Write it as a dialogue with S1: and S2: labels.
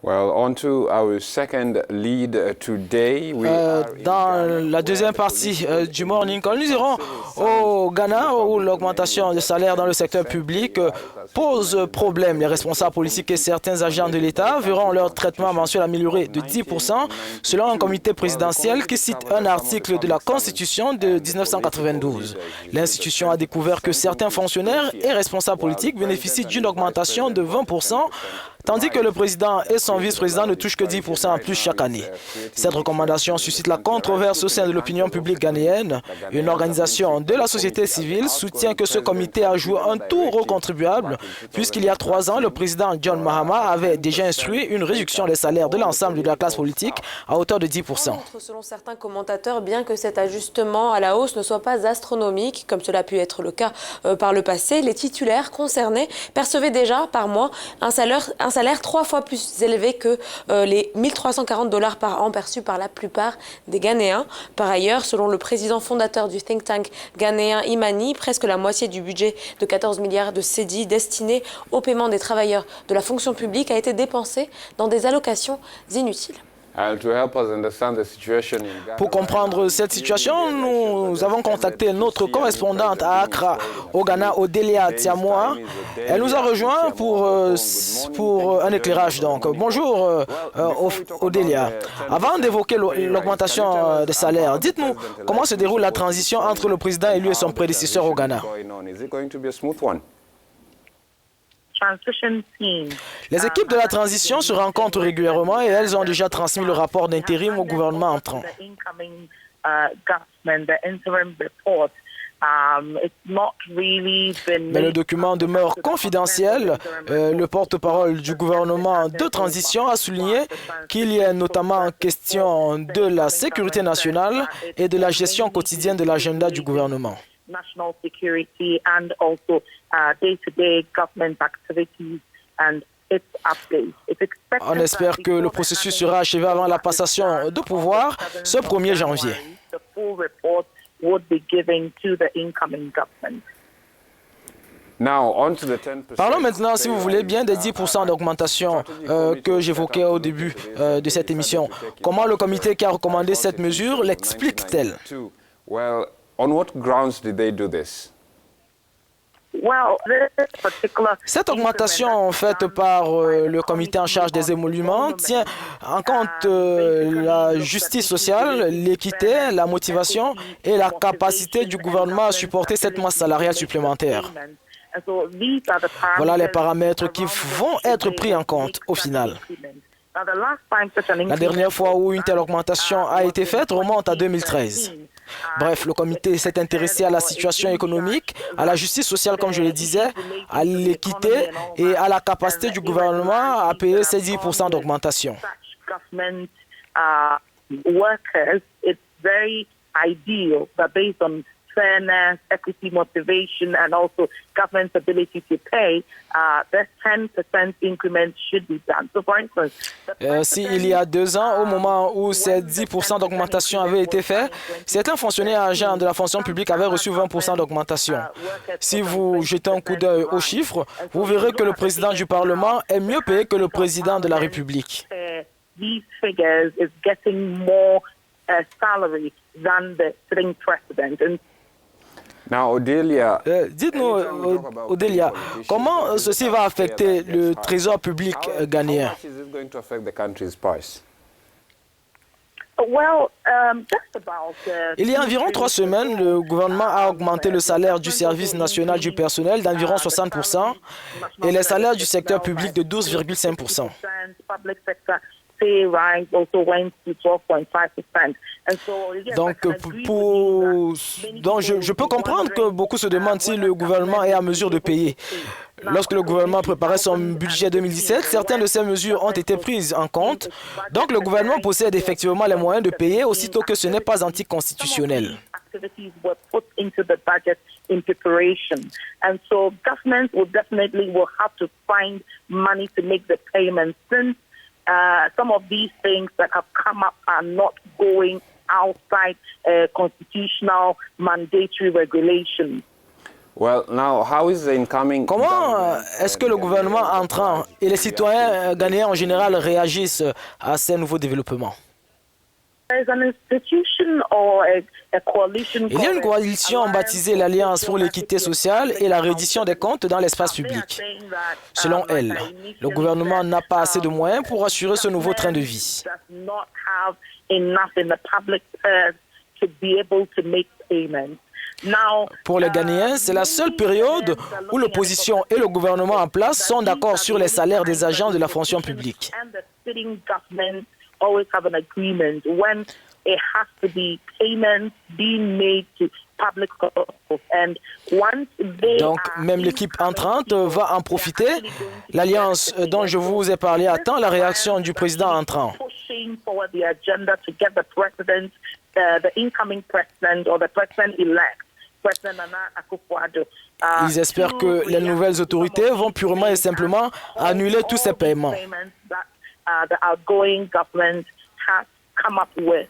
S1: Dans la deuxième partie du Morning Call, nous irons au Ghana où l'augmentation des salaires dans le secteur public pose problème. Les responsables politiques et certains agents de l'État verront leur traitement mensuel amélioré de 10% selon un comité présidentiel qui cite un article de la Constitution de 1992. L'institution a découvert que certains fonctionnaires et responsables politiques bénéficient d'une augmentation de 20%, tandis que le président et son vice-président ne touchent que 10% en plus chaque année. Cette recommandation suscite la controverse au sein de l'opinion publique ghanéenne. Une organisation de la société civile soutient que ce comité a joué un tour au contribuable, puisqu'il y a 3 ans, le président John Mahama avait déjà instruit une réduction des salaires de l'ensemble de la classe politique à hauteur de 10%.
S2: Selon certains commentateurs, bien que cet ajustement à la hausse ne soit pas astronomique, comme cela a pu être le cas par le passé, les titulaires concernés percevaient déjà par mois un salaire 3 fois plus élevé que les 1 340 $ par an perçus par la plupart des Ghanéens. Par ailleurs, selon le président fondateur du think tank ghanéen Imani, presque la moitié du budget de 14 milliards de cédis destiné au paiement des travailleurs de la fonction publique a été dépensé dans des allocations inutiles.
S1: Pour comprendre cette situation, nous avons contacté notre correspondante à Accra, au Ghana, Odelia Tiamoa. Elle nous a rejoint pour un éclairage. Donc, bonjour Odelia. Avant d'évoquer l'augmentation des salaires, dites-nous comment se déroule la transition entre le président élu et son prédécesseur au Ghana. Les équipes de la transition se rencontrent régulièrement et elles ont déjà transmis le rapport d'intérim au gouvernement entrant. Mais le document demeure confidentiel. Le porte-parole du gouvernement de transition a souligné qu'il y a notamment question de la sécurité nationale et de la gestion quotidienne de l'agenda du gouvernement.
S3: National security and also day-to-day government activities and its updates.
S1: On espère que le processus sera achevé avant la passation de pouvoir ce 1er janvier.
S3: The full report would be given to the incoming government.
S1: Parlons maintenant, si vous voulez bien, des 10% d'augmentation que j'évoquais au début de cette émission. Comment le comité qui a recommandé cette mesure l'explique-t-elle?
S4: On what grounds did they do this?
S1: Cette augmentation faite par le comité en charge des émoluments tient en compte la justice sociale, l'équité, la motivation et la capacité du gouvernement à supporter cette masse salariale supplémentaire. Voilà les paramètres qui vont être pris en compte au final. La dernière fois où une telle augmentation a été faite remonte à 2013. Bref, le comité s'est intéressé à la situation économique, à la justice sociale, comme je le disais, à l'équité et à la capacité du gouvernement à payer ces 10% d'augmentation.
S3: Fairness, equity motivation, and also government's ability to pay, that 10% increment should be done. So, for instance,
S1: il y a 2 ans, au moment où ces 10% d'augmentation avaient été faits, certains fonctionnaires agents de la fonction publique avaient reçu 20% d'augmentation. Si vous jetez un coup d'œil aux chiffres, vous verrez que le président du Parlement est mieux payé que le président de la République.
S3: These figures is getting more salary than the sitting president.
S4: Now, Odelia,
S1: dites-nous, Odelia, comment ceci va affecter le trésor public ghanéen? Il y a environ 3 semaines, le gouvernement a augmenté le salaire du service national du personnel d'environ 60% et les salaires du secteur public de 12,5%. Donc, je peux comprendre que beaucoup se demandent si le gouvernement est à mesure de payer. Lorsque le gouvernement préparait son budget 2017, certaines de ces mesures ont été prises en compte. Donc, le gouvernement possède effectivement les moyens de payer, aussitôt que ce n'est pas anticonstitutionnel.
S3: In preparation, and so government will have to find money to make the payments since some of these things that have come up are not going outside constitutional mandatory regulations.
S4: Well, now, how is the incoming
S1: Comment est-ce que le gouvernement entrant et les citoyens ghanéens en général réagissent à ces nouveaux développements?
S3: There's an institution or a coalition
S1: Il y a une
S3: called
S1: coalition baptisée l'Alliance pour l'équité sociale et la reddition des comptes dans l'espace public. Selon elle, le gouvernement n'a pas assez de moyens pour assurer ce nouveau train de vie.
S3: does not have enough in the public purse to be able to make payments. Now,
S1: Pour les Ghanéens, c'est la seule période où l'opposition et le gouvernement en place sont d'accord sur les salaires des agents de la fonction publique.
S3: and the sitting government always have an agreement when it has to be payments being made to public officials. And once they
S1: Donc,
S3: are
S1: même l'équipe entrante va en profiter. L'alliance dont je vous ai parlé attend la réaction du président entrant.
S3: pushing forward the agenda to get the president, the incoming president or the president-elect, President Nana Akufo-Addo,
S1: Ils espèrent que les nouvelles autorités vont purement et simplement annuler tous ces paiements.
S3: that the outgoing government has come up with.